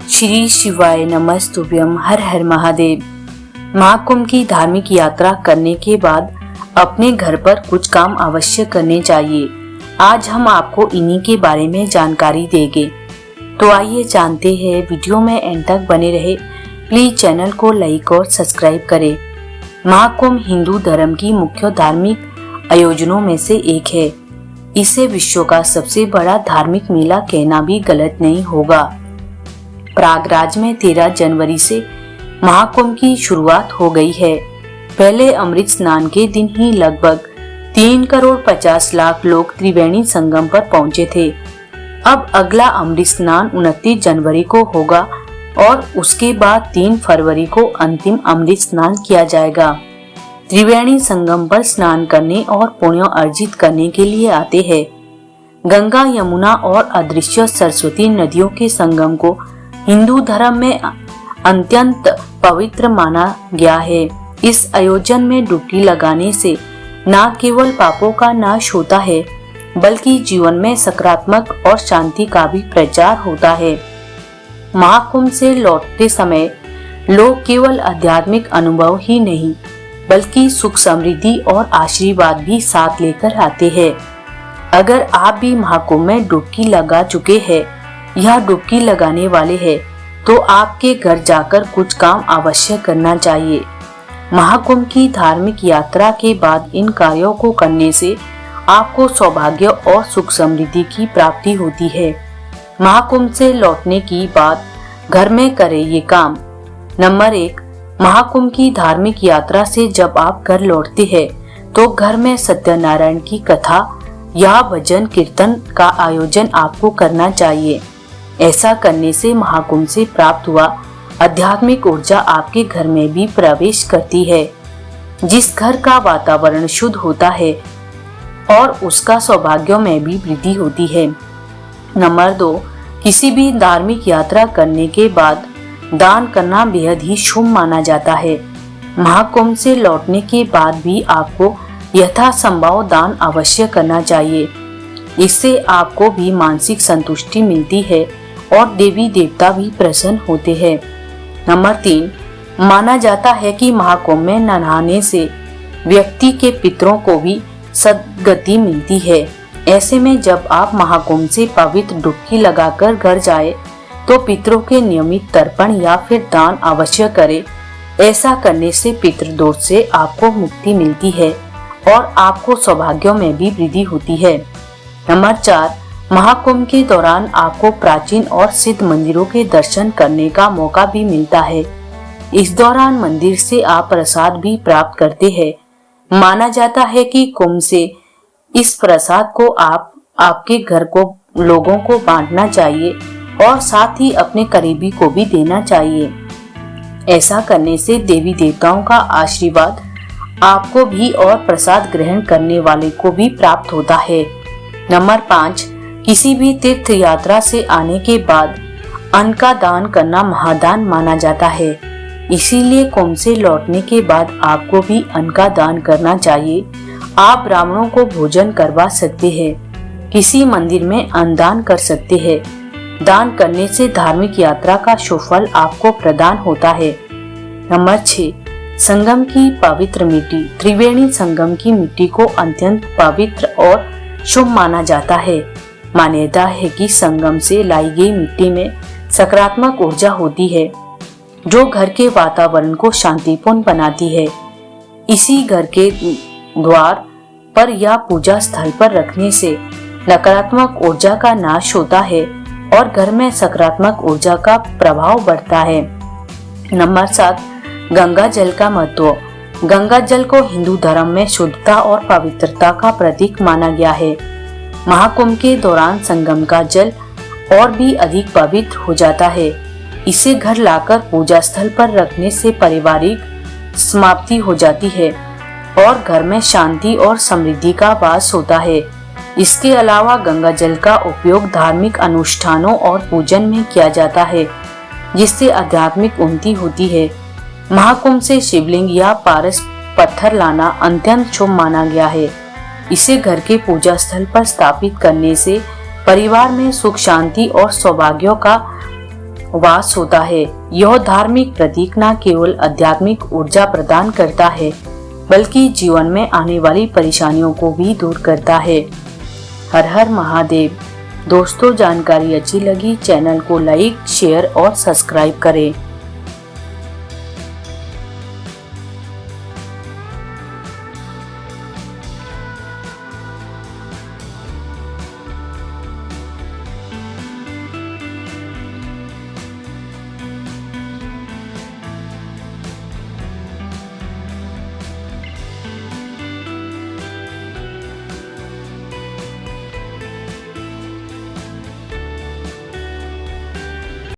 श्री शिवाय नमस्तुभ्यम। हर हर महादेव। महाकुंभ की धार्मिक यात्रा करने के बाद अपने घर पर कुछ काम अवश्य करने चाहिए। आज हम आपको इन्हीं के बारे में जानकारी देंगे। तो आइए जानते हैं। वीडियो में एंड तक बने रहे। प्लीज चैनल को लाइक और सब्सक्राइब करें। महाकुंभ हिंदू धर्म की मुख्य धार्मिक आयोजनों में से एक है। इसे विश्व का सबसे बड़ा धार्मिक मेला कहना भी गलत नहीं होगा। प्रयागराज में 13 जनवरी से महाकुंभ की शुरुआत हो गई है। पहले अमृत स्नान के दिन ही लगभग 3,50,00,000 लोग त्रिवेणी संगम पर पहुंचे थे। अब अगला अमृत स्नान 29 जनवरी को होगा और उसके बाद 3 फरवरी को अंतिम अमृत स्नान किया जाएगा। त्रिवेणी संगम पर स्नान करने और पुण्य अर्जित करने के लिए आते हैं। गंगा, यमुना और अदृश्य सरस्वती नदियों के संगम को हिंदू धर्म में अत्यंत पवित्र माना गया है। इस आयोजन में डुबकी लगाने से न केवल पापों का नाश होता है बल्कि जीवन में सकारात्मक और शांति का भी प्रचार होता है। महाकुंभ से लौटते समय लोग केवल आध्यात्मिक अनुभव ही नहीं बल्कि सुख, समृद्धि और आशीर्वाद भी साथ लेकर आते हैं। अगर आप भी महाकुंभ में डुबकी लगा चुके हैं या डुबकी लगाने वाले हैं तो आपके घर जाकर कुछ काम अवश्य करना चाहिए। महाकुंभ की धार्मिक यात्रा के बाद इन कार्यों को करने से आपको सौभाग्य और सुख समृद्धि की प्राप्ति होती है। महाकुंभ से लौटने की बाद घर में करें ये काम। नंबर 1, महाकुंभ की धार्मिक यात्रा से जब आप घर लौटते हैं तो घर में सत्यनारायण की कथा या भजन कीर्तन का आयोजन आपको करना चाहिए। ऐसा करने से महाकुंभ से प्राप्त हुआ आध्यात्मिक ऊर्जा आपके घर में भी प्रवेश करती है। जिस घर का वातावरण शुद्ध होता है और उसका सौभाग्य में भी वृद्धि होती है। नंबर 2, किसी भी धार्मिक यात्रा करने के बाद दान करना बेहद ही शुभ माना जाता है। महाकुंभ से लौटने के बाद भी आपको यथासंभव दान अवश्य करना चाहिए। इससे आपको भी मानसिक संतुष्टि मिलती है और देवी देवता भी प्रसन्न होते हैं। नंबर 3, माना जाता है कि महाकुंभ में नहाने से व्यक्ति के पितरों को भी सद्गति मिलती है। ऐसे में जब आप महाकुंभ से पवित्र डुबकी लगाकर घर जाए तो पितरों के नियमित तर्पण या फिर दान अवश्य करें। ऐसा करने से पितृदोष से आपको मुक्ति मिलती है और आपको सौभाग्यों में भी वृद्धि होती है। नंबर 4, महाकुंभ के दौरान आपको प्राचीन और सिद्ध मंदिरों के दर्शन करने का मौका भी मिलता है। इस दौरान मंदिर से आप प्रसाद भी प्राप्त करते हैं। माना जाता है कि कुंभ से इस प्रसाद को आपके घर को लोगों को बांटना चाहिए और साथ ही अपने करीबी को भी देना चाहिए। ऐसा करने से देवी देवताओं का आशीर्वाद आपको भी और प्रसाद ग्रहण करने वाले को भी प्राप्त होता है। नंबर 5, किसी भी तीर्थ यात्रा से आने के बाद अन्न का दान करना महादान माना जाता है। इसीलिए कुंभ से लौटने के बाद आपको भी अन्न का दान करना चाहिए। आप ब्राह्मणों को भोजन करवा सकते हैं, किसी मंदिर में अन्नदान कर सकते हैं। दान करने से धार्मिक यात्रा का सुफल आपको प्रदान होता है। नंबर 6, संगम की पवित्र मिट्टी। त्रिवेणी संगम की मिट्टी को अत्यंत पवित्र और शुभ माना जाता है। मान्यता है कि संगम से लाई गई मिट्टी में सकारात्मक ऊर्जा होती है जो घर के वातावरण को शांतिपूर्ण बनाती है। इसी घर के द्वार पर या पूजा स्थल पर रखने से नकारात्मक ऊर्जा का नाश होता है और घर में सकारात्मक ऊर्जा का प्रभाव बढ़ता है। नंबर 7, गंगा जल का महत्व। गंगा जल को हिंदू धर्म में शुद्धता और पवित्रता का प्रतीक माना गया है। महाकुंभ के दौरान संगम का जल और भी अधिक पवित्र हो जाता है। इसे घर लाकर पूजा स्थल पर रखने से पारिवारिक समाप्ति हो जाती है और घर में शांति और समृद्धि का वास होता है। इसके अलावा गंगा जल का उपयोग धार्मिक अनुष्ठानों और पूजन में किया जाता है जिससे आध्यात्मिक उन्नति होती है। महाकुंभ से शिवलिंग या पारस पत्थर लाना अत्यंत शुभ माना गया है। इसे घर के पूजा स्थल पर स्थापित करने से परिवार में सुख, शांति और सौभाग्यों का वास होता है। यह धार्मिक प्रतीक न केवल आध्यात्मिक ऊर्जा प्रदान करता है बल्कि जीवन में आने वाली परेशानियों को भी दूर करता है। हर हर महादेव। दोस्तों, जानकारी अच्छी लगी चैनल को लाइक, शेयर और सब्सक्राइब करें।